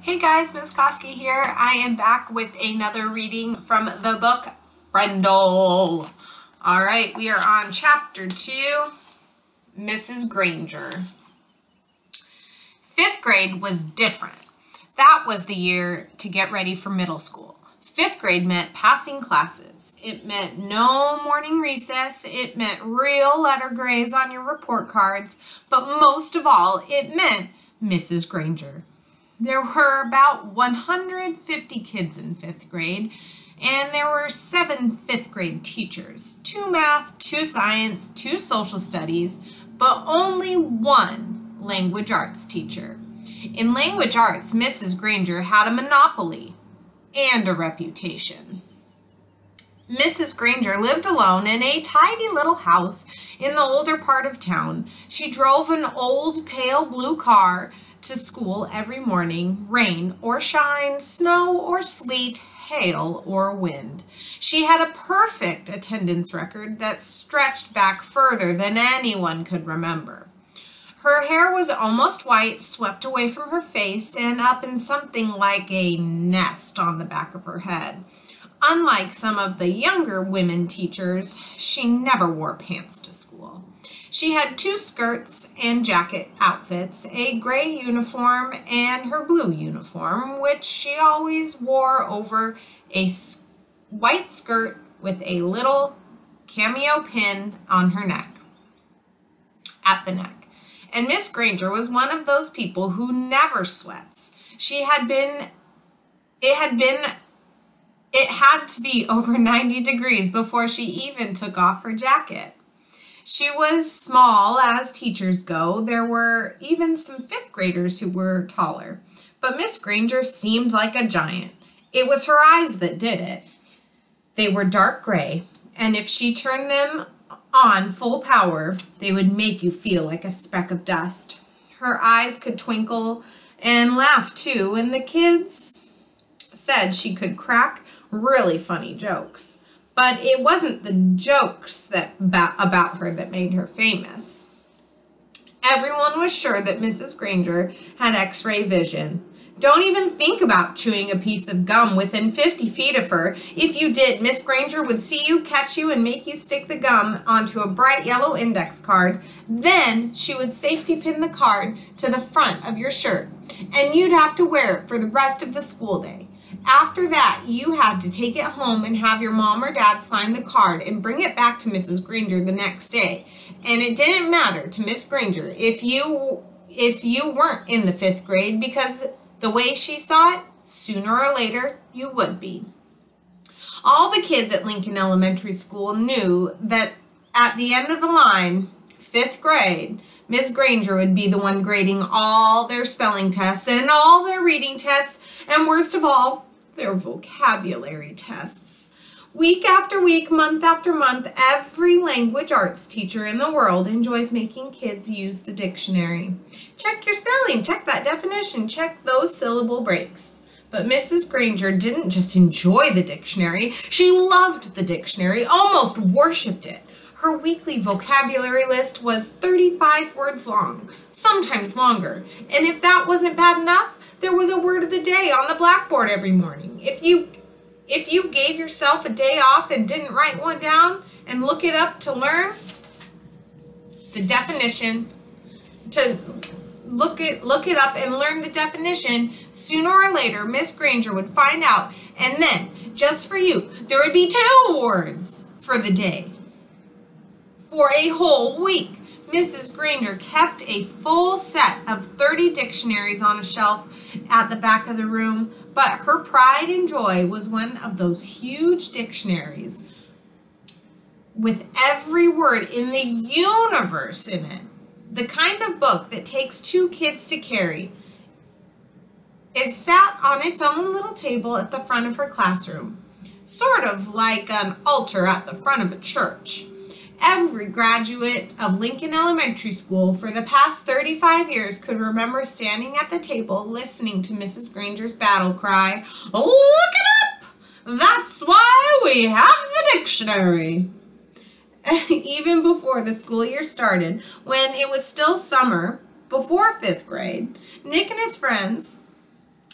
Hey guys, Ms. Koski here. I am back with another reading from the book Frindle. All right, we are on chapter 2, Mrs. Granger. 5th grade was different. That was the year to get ready for middle school. 5th grade meant passing classes. It meant no morning recess. It meant real letter grades on your report cards. But most of all, it meant Mrs. Granger. There were about 150 kids in 5th grade, and there were 7 5th grade teachers, 2 math, 2 science, 2 social studies, but only 1 language arts teacher. In language arts, Mrs. Granger had a monopoly and a reputation. Mrs. Granger lived alone in a tidy little house in the older part of town. She drove an old pale blue car to school every morning, rain or shine, snow or sleet, hail or wind. She had a perfect attendance record that stretched back further than anyone could remember. Her hair was almost white, swept away from her face and up in something like a nest on the back of her head. Unlike some of the younger women teachers, she never wore pants to school. She had 2 skirts and jacket outfits, a gray uniform and her blue uniform, which she always wore over a white skirt with a little cameo pin on her neck, at the neck. And Miss Granger was one of those people who never sweats. It had to be over 90 degrees before she even took off her jacket. She was small as teachers go. There were even some 5th graders who were taller. But Miss Granger seemed like a giant. It was her eyes that did it. They were dark gray, and if she turned them on full power, they would make you feel like a speck of dust. Her eyes could twinkle and laugh too, and the kids said she could crack really funny jokes. But it wasn't the jokes about her that made her famous. Everyone was sure that Mrs. Granger had X-ray vision. Don't even think about chewing a piece of gum within 50 feet of her. If you did, Miss Granger would see you, catch you, and make you stick the gum onto a bright yellow index card. Then she would safety pin the card to the front of your shirt, and you'd have to wear it for the rest of the school day. After that, you had to take it home and have your mom or dad sign the card and bring it back to Mrs. Granger the next day. And it didn't matter to Miss Granger if you weren't in the 5th grade, because the way she saw it, sooner or later, you would be. All the kids at Lincoln Elementary School knew that at the end of the line, 5th grade, Miss Granger would be the one grading all their spelling tests and all their reading tests, and worst of all, their vocabulary tests. Week after week, month after month, every language arts teacher in the world enjoys making kids use the dictionary. Check your spelling, check that definition, check those syllable breaks. But Mrs. Granger didn't just enjoy the dictionary, she loved the dictionary, almost worshipped it. Her weekly vocabulary list was 35 words long, sometimes longer. And if that wasn't bad enough, there was a word of the day on the blackboard every morning. If you gave yourself a day off and didn't write one down and look it up to learn the definition, to look it up and learn the definition, sooner or later Miss Granger would find out, and then just for you there would be 2 words for the day. For a whole week, Mrs. Granger kept a full set of 30 dictionaries on a shelf at the back of the room, but her pride and joy was one of those huge dictionaries with every word in the universe in it. The kind of book that takes 2 kids to carry. It sat on its own little table at the front of her classroom, sort of like an altar at the front of a church. Every graduate of Lincoln Elementary School for the past 35 years could remember standing at the table listening to Mrs. Granger's battle cry, "Look it up! That's why we have the dictionary!" Even before the school year started, when it was still summer, before 5th grade, Nick and his friends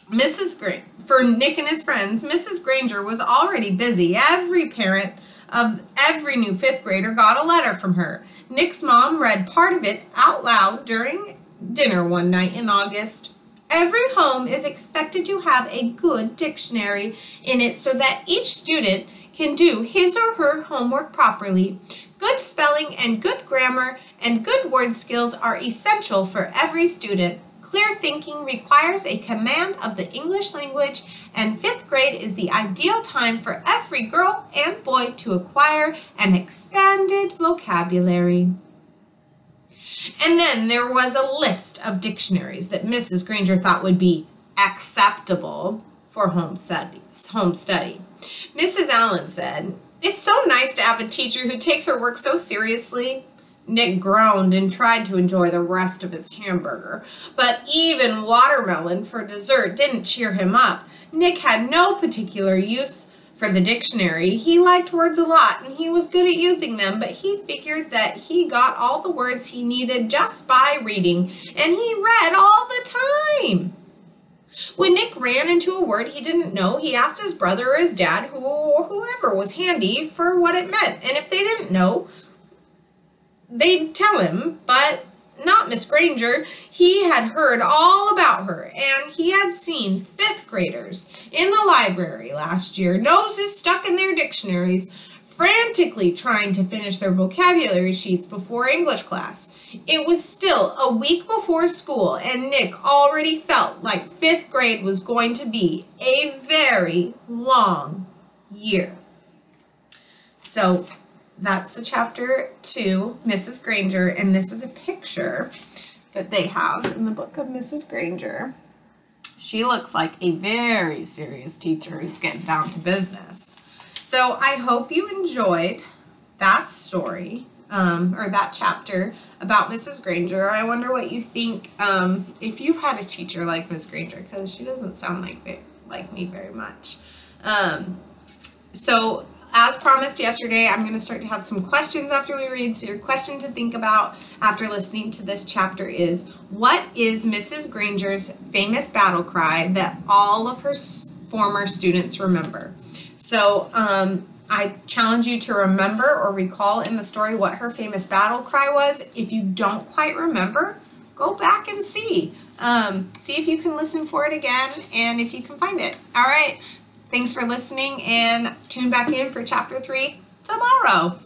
For Nick and his friends, Mrs. Granger was already busy. Every parent of every new fifth grader got a letter from her. Nick's mom read part of it out loud during dinner one night in August. Every home is expected to have a good dictionary in it so that each student can do his or her homework properly. Good spelling and good grammar and good word skills are essential for every student. Clear thinking requires a command of the English language, and fifth grade is the ideal time for every girl and boy to acquire an expanded vocabulary. And then there was a list of dictionaries that Mrs. Granger thought would be acceptable for home study. Mrs. Allen said, "It's so nice to have a teacher who takes her work so seriously." Nick groaned and tried to enjoy the rest of his hamburger, but even watermelon for dessert didn't cheer him up. Nick had no particular use for the dictionary. He liked words a lot and he was good at using them, but he figured that he got all the words he needed just by reading, and he read all the time. When Nick ran into a word he didn't know, he asked his brother or his dad or whoever was handy for what it meant, and if they didn't know, they'd tell him, but not Miss Granger. He had heard all about her, and he had seen fifth graders in the library last year, noses stuck in their dictionaries, frantically trying to finish their vocabulary sheets before English class. It was still a week before school, and Nick already felt like fifth grade was going to be a very long year. So that's the chapter 2, Mrs. Granger, and this is a picture that they have in the book of Mrs. Granger. She looks like a very serious teacher who's getting down to business. So I hope you enjoyed that story, or that chapter about Mrs. Granger. I wonder what you think if you've had a teacher like Miss Granger, because she doesn't sound like me very much. So as promised yesterday, I'm going to start to have some questions after we read. So your question to think about after listening to this chapter is, what is Mrs. Granger's famous battle cry that all of her former students remember? So I challenge you to remember or recall in the story what her famous battle cry was. If you don't quite remember, go back and see. See if you can listen for it again and if you can find it. All right. Thanks for listening, and tune back in for chapter 3 tomorrow.